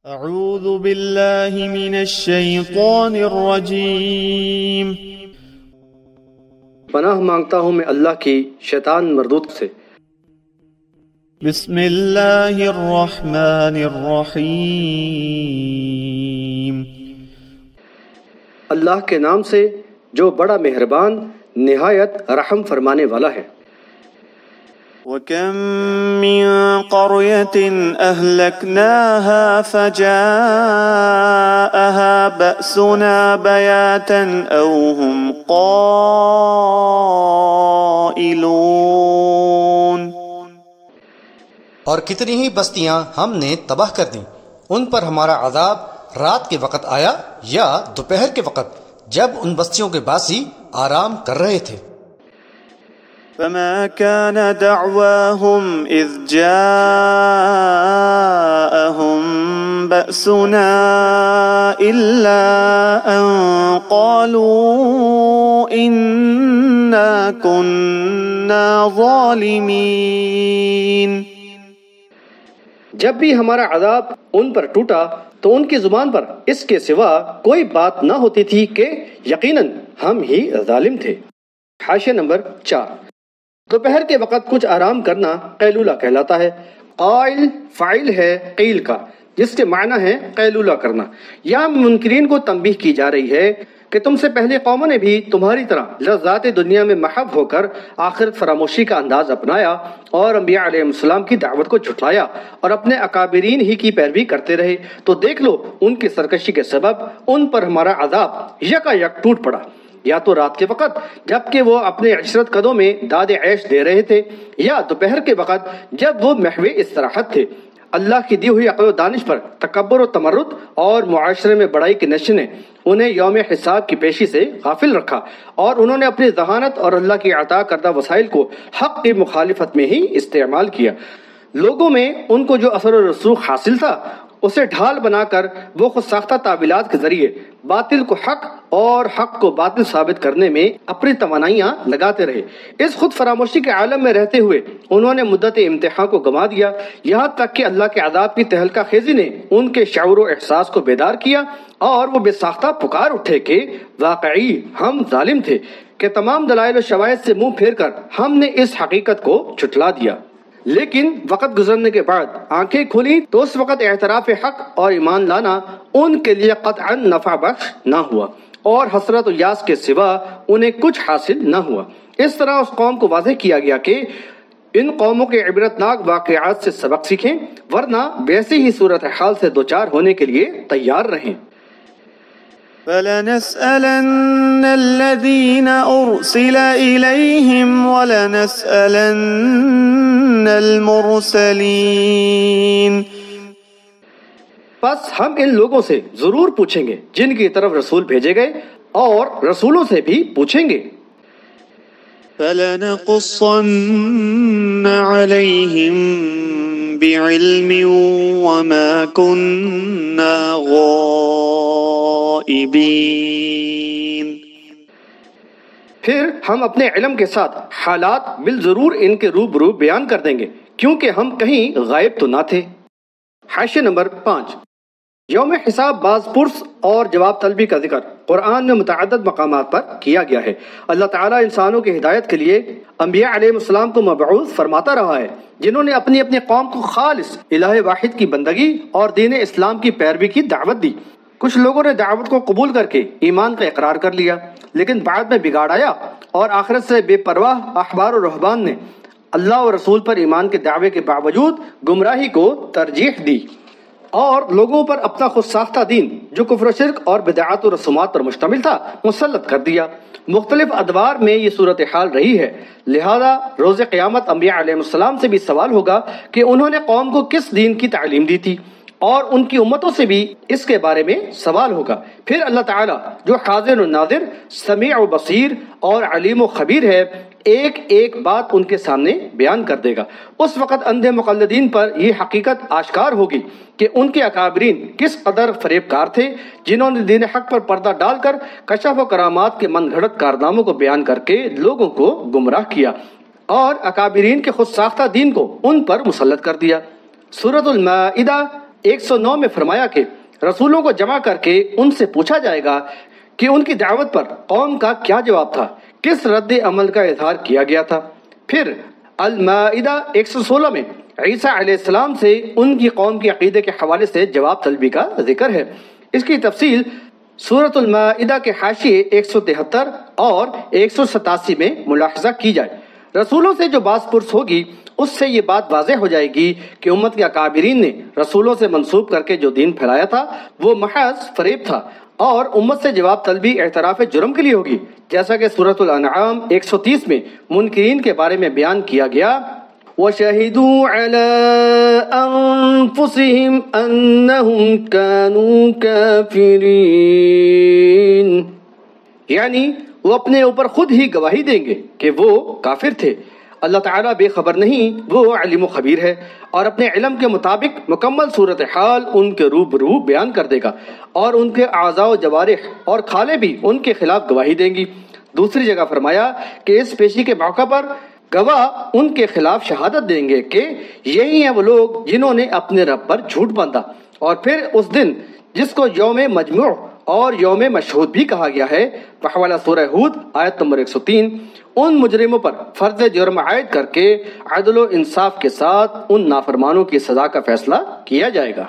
اعوذ باللہ من الشیطان الرجیم۔ پناہ مانگتا ہوں میں اللہ کی شیطان مردود سے۔ بسم اللہ الرحمن الرحیم۔ اللہ کے نام سے جو بڑا مہربان نہایت رحم فرمانے والا ہے۔ وَكَم مِّن قَرْيَةٍ أَهْلَكْنَاهَا فَجَاءَهَا بَأْسُنَا بَيَاتًا أَوْ هُمْ قَائِلُونَ۔ اور کتنی ہی بستیاں ہم نے تباہ کر دیں، ان پر ہمارا عذاب رات کے وقت آیا یا دوپہر کے وقت، جب ان بستیوں کے باسی آرام کر رہے تھے۔ فما كان دعواهم إذ جاءهم بأسنا إلا أن قالوا إنا كنا ظالمين۔ جب بھی ہمارا عذاب ان پر ٹوٹا تو ان کی زبان پر اس کے سوا کوئی بات نہ ہوتی تھی کہ یقیناً ہم ہی ظالم تھے۔ حاشیہ نمبر 4۔ دوپہر کے وقت کچھ آرام کرنا قیلولہ کہلاتا ہے۔ قائل فاعل ہے قیل کا، جس کے معنی ہے قیلولہ کرنا۔ یہاں منکرین کو تنبیہ کی جا رہی ہے کہ تم سے پہلے قوموں نے بھی تمہاری طرح لذات دنیا میں محو ہو کر آخرت فراموشی کا انداز اپنایا اور انبیاء علیہ السلام کی دعوت کو جھٹلایا اور اپنے اکابرین ہی کی پیروی کرتے رہے، تو دیکھ لو ان کی سرکشی کے سبب ان پر ہمارا عذاب یکا یک ٹوٹ پڑا، یا تو رات کے وقت جبکہ وہ اپنے عشرت قدوں میں داد عیش دے رہے تھے، یا دوپہر کے وقت جب وہ محو استراحت تھے۔ اللہ کی دی ہوئی عقل و دانش پر تکبر و تمرد اور معاشرے میں بڑائی کے نشے نے انہیں یوم حساب کی پیشی سے غافل رکھا، اور انہوں نے اپنی ذہانت اور اللہ کی عطا کردہ وسائل کو حق کی مخالفت میں ہی استعمال کیا۔ لوگوں میں ان کو جو اثر و رسوخ حاصل تھا اسے ڈھال بنا کر وہ خود ساختہ تعویلات کے ذریعے باطل کو حق اور حق کو باطل ثابت کرنے میں اپنی توانائیاں لگاتے رہے۔ اس خود فراموشی کے عالم میں رہتے ہوئے انہوں نے مدت امتحان کو گنوا دیا، یہاں تک کہ اللہ کے عذاب کی تہلکہ خیزی نے ان کے شعور و احساس کو بیدار کیا، اور وہ بے ساختہ پکار اٹھے کہ واقعی ہم ظالم تھے، کہ تمام دلائل و شواہد سے منہ پھیر کر ہم نے اس حقیقت کو جھٹلا دیا۔ لیکن وقت گزرنے کے بعد آنکھیں کھلی تو اس وقت اعتراف حق اور ایمان لانا ان کے لیے قطعاً نفع بخش نہ ہوا، اور حسرت و یاس کے سوا انہیں کچھ حاصل نہ ہوا۔ اس طرح اس قوم کو واضح کیا گیا کہ ان قوموں کے عبرتناک واقعات سے سبق سیکھیں، ورنہ ویسے ہی صورتحال سے دوچار ہونے کے لیے تیار رہیں۔ فَلَنَسْأَلَنَّ الَّذِينَ أُرْسِلَ إِلَيْهِمْ وَلَنَسْأَلَنَّ الْمُرْسَلِينَ۔ پس ہم ان لوگوں سے ضرور پوچھیں گے جن کی طرف رسول بھیجے گئے، اور رسولوں سے بھی پوچھیں گے۔ فَلَنَقُصَّنَّ عَلَيْهِمْ بِعِلْمٍ وَمَا كُنَّا غَائِبِينَ۔ پھر ہم اپنے علم کے ساتھ حالات بالضرور ان کے روبرو بیان کر دیں گے، کیونکہ ہم کہیں غائب تو نہ تھے۔ حاشیہ نمبر 5۔ یوم حساب باز پرس اور جواب طلبی کا ذکر قرآن میں متعدد مقامات پر کیا گیا ہے۔ اللہ تعالیٰ انسانوں کی ہدایت کے لیے انبیاء علیہ السلام کو مبعوث فرماتا رہا ہے، جنہوں نے اپنی اپنی قوم کو خالص الہ واحد کی بندگی اور دین اسلام کی پیروی کی دعوت دی۔ کچھ لوگوں نے دعوت کو قبول کر کے ایمان کا اقرار کر لیا، لیکن بعد میں بگاڑ آیا اور آخرت سے بے پرواہ احبار و رہبان نے اللہ و رسول پر ایمان کے دعوے کے باوجود گمراہی کو ترجیح دی، اور لوگوں پر اپنا خود ساختہ دین جو کفر و شرک اور بدعات و رسومات پر مشتمل تھا مسلط کر دیا۔ مختلف ادوار میں یہ صورتحال رہی ہے، لہذا روز قیامت انبیاء علیہ السلام سے بھی سوال ہوگا کہ انہوں نے قوم کو کس دین کی تعلیم دی تھی، اور ان کی امتوں سے بھی اس کے بارے میں سوال ہوگا۔ پھر اللہ تعالیٰ جو حاضر و ناظر، سمیع و بصیر اور علیم و خبیر ہے، ایک ایک بات ان کے سامنے بیان کر دے گا۔ اس وقت اندھے مقلدین پر یہ حقیقت آشکار ہوگی کہ ان کے اکابرین کس قدر فریب کار تھے، جنہوں نے دین حق پر پردہ ڈال کر کشف و کرامات کے من گھڑت کارناموں کو بیان کر کے لوگوں کو گمراہ کیا، اور اکابرین کے خود ساختہ دین کو ان پر مسلط کر دیا۔ سورۃ المائدہ 109 میں فرمایا کہ رسولوں کو جمع کر کے ان سے پوچھا جائے گا کہ ان کی دعوت پر قوم کا کیا جواب تھا، کس رد عمل کا اظہار کیا گیا تھا۔ پھر المائدہ 116 میں عیسیٰ علیہ السلام سے ان کی قوم کے عقیدے کے حوالے سے جواب طلبی کا ذکر ہے۔ اس کی تفصیل سورۃ المائدہ کے حاشیے 173 اور 187 میں ملاحظہ کی جائے۔ رسولوں سے جو باز پرس ہوگی اس سے یہ بات واضح ہو جائے گی کہ امت کے اکابرین نے رسولوں سے منسوب کر کے جو دین پھیلایا تھا وہ محض فریب تھا، اور امت سے جواب طلبی اعتراف جرم کے لیے ہوگی، جیسا کہ سورۃ الانعام 130 میں منکرین کے بارے میں بیان کیا گیا، وَشَهِدُوا عَلَىٰ أَنفُسِهِمْ أَنَّهُمْ كَانُوا كَافِرِينَ، یعنی وہ اپنے اوپر خود ہی گواہی دیں گے کہ وہ کافر تھے۔ اللہ تعالیٰ بے خبر نہیں، وہ علیم و خبیر ہے، اور اپنے علم کے مطابق مکمل صورتحال ان کے روبرو بیان کر دے گا، اور ان کے اعضاء و جوارح اور کھالیں بھی ان کے خلاف گواہی دیں گی۔ دوسری جگہ فرمایا کہ اس پیشی کے موقع پر گواہ ان کے خلاف شہادت دیں گے کہ یہی ہیں وہ لوگ جنہوں نے اپنے رب پر جھوٹ باندھا۔ اور پھر اس دن جس کو یوم مجموع اور یوم مشہود بھی کہا گیا ہے، بحوالہ سورہ ہود آیت نمبر 103، ان مجرموں پر فرض جرم عائد کر کے عدل و انصاف کے ساتھ ان نافرمانوں کی سزا کا فیصلہ کیا جائے گا۔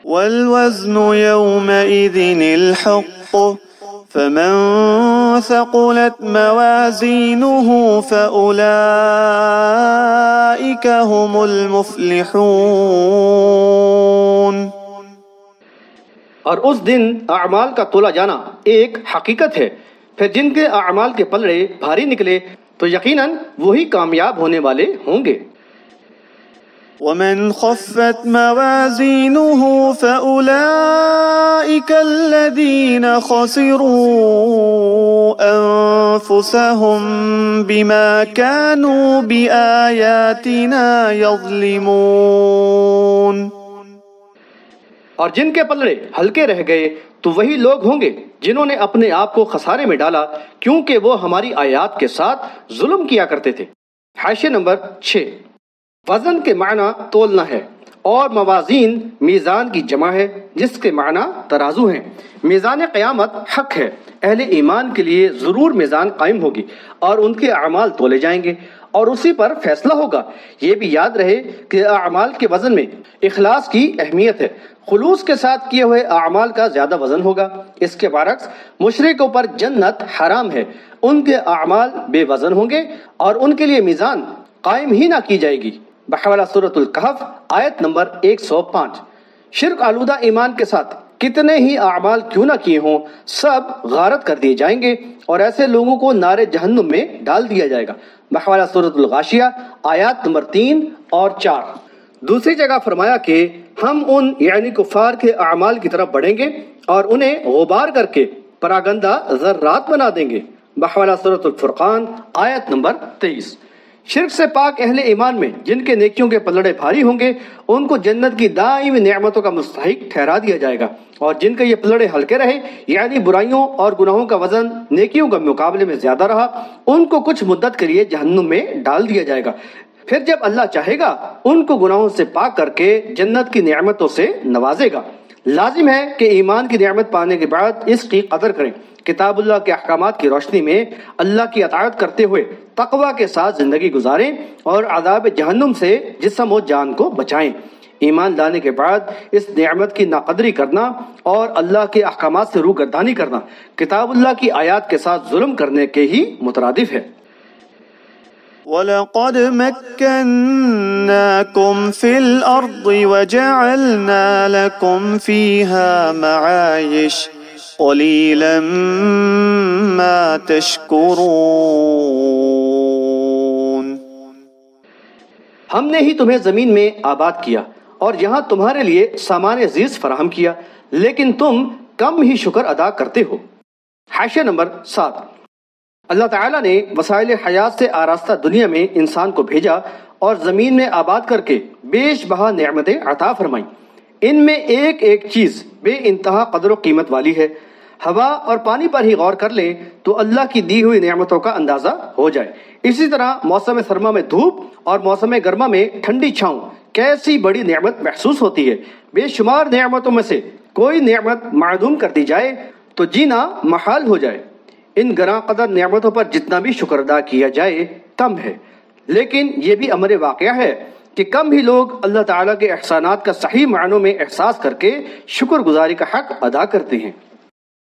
والوزن يومئذ الحق فمن ثقلت موازينه فأولئك هم المفلحون۔ اور اس دن اعمال کا تولا جانا ایک حقیقت ہے، پھر جن کے اعمال کے پلڑے بھاری نکلے تو یقیناً وہی کامیاب ہونے والے ہوں گے۔ ومن خفت موازينه فأولئك الذين خسروا أنفسهم بما كانوا بآياتنا يظلمون۔ اور جن کے پلڑے ہلکے رہ گئے تو وہی لوگ ہوں گے جنہوں نے اپنے آپ کو خسارے میں ڈالا کیونکہ وہ ہماری آیات کے ساتھ ظلم کیا کرتے تھے۔ حاشیہ نمبر 6، وزن کے معنی تولنا ہے، اور موازین میزان کی جمع ہے جس کے معنی ترازو ہیں۔ میزان قیامت حق ہے، اہل ایمان کے لیے ضرور میزان قائم ہوگی اور ان کے اعمال تولے جائیں گے اور اسی پر فیصلہ ہوگا۔ یہ بھی یاد رہے کہ اعمال کے وزن میں اخلاص کی اہمیت ہے، خلوص کے ساتھ کیے ہوئے اعمال کا زیادہ وزن ہوگا۔ اس کے برعکس مشرکوں پر جنت حرام ہے، ان کے اعمال بے وزن ہوں گے اور ان کے لیے میزان قائم ہی نہ کی جائے گی۔ بحوالہ سورۃ الکہف آیت نمبر 105۔ شرک آلودہ ایمان کے ساتھ کتنے ہی اعمال کیوں نہ کیے ہوں، سب غارت کر دیے جائیں گے اور ایسے لوگوں کو نار جہنم میں ڈال دیا جائے گا۔ بحوالہ سورۃ الغاشیہ آیات نمبر 3 اور 4۔ دوسری جگہ فرمایا کہ ہم ان یعنی کفار کے اعمال کی طرف بڑھیں گے اور انہیں غبار کر کے پراگندہ ذرات بنا دیں گے۔ بحوالہ سورۃ الفرقان آیت نمبر 23۔ شرک سے پاک اہل ایمان میں جن کے نیکیوں کے پلڑے بھاری ہوں گے ان کو جنت کی دائمی نعمتوں کا مستحق ٹھہرا دیا جائے گا، اور جن کے یہ پلڑے ہلکے رہے یعنی برائیوں اور گناہوں کا وزن نیکیوں کے مقابلے میں زیادہ رہا، ان کو کچھ مدت کے لیے جہنم میں ڈال دیا جائے گا۔ پھر جب اللہ چاہے گا ان کو گناہوں سے پاک کر کے جنت کی نعمتوں سے نوازے گا۔ لازم ہے کہ ایمان کی نعمت پانے کے بعد اس کی قدر کریں، کتاب اللہ کے احکامات کی روشنی میں اللہ کی اطاعت کرتے ہوئے تقوی کے ساتھ زندگی گزاریں اور عذاب جہنم سے جسم و جان کو بچائیں۔ ایمان لانے کے بعد اس نعمت کی ناقدری کرنا اور اللہ کے احکامات سے روگردانی کرنا کتاب اللہ کی آیات کے ساتھ ظلم کرنے کے ہی مترادف ہے۔ وَلَقَدْ مَكَّنَّاكُمْ فِي الْأَرْضِ وَجَعَلْنَا لَكُمْ فِيهَا مَعَايِشَ قَلِيلًا مَا تَشْكُرُونَ۔ ہم نے ہی تمہیں زمین میں آباد کیا اور یہاں تمہارے لیے سامان زیز فراہم کیا، لیکن تم کم ہی شکر ادا کرتے ہو۔ حاشیہ نمبر 7۔ اللہ تعالیٰ نے وسائل حیات سے آراستہ دنیا میں انسان کو بھیجا اور زمین میں آباد کر کے بیش بہا نعمتیں عطا فرمائیں۔ ان میں ایک ایک چیز بے انتہا قدر و قیمت والی ہے۔ ہوا اور پانی پر ہی غور کر لیں تو اللہ کی دی ہوئی نعمتوں کا اندازہ ہو جائے۔ اسی طرح موسم سرما میں دھوپ اور موسم گرما میں ٹھنڈی چھاؤں کیسی بڑی نعمت محسوس ہوتی ہے۔ بے شمار نعمتوں میں سے کوئی نعمت معدوم کر دی جائے تو جینا محال ہو جائے۔ ان گراں قدر نعمتوں پر جتنا بھی شکر ادا کیا جائے کم ہے، لیکن یہ بھی امر واقعہ ہے کہ کم ہی لوگ اللہ تعالیٰ کے احسانات کا صحیح معنوں میں احساس کر کے شکر گزاری کا حق ادا کرتے ہیں۔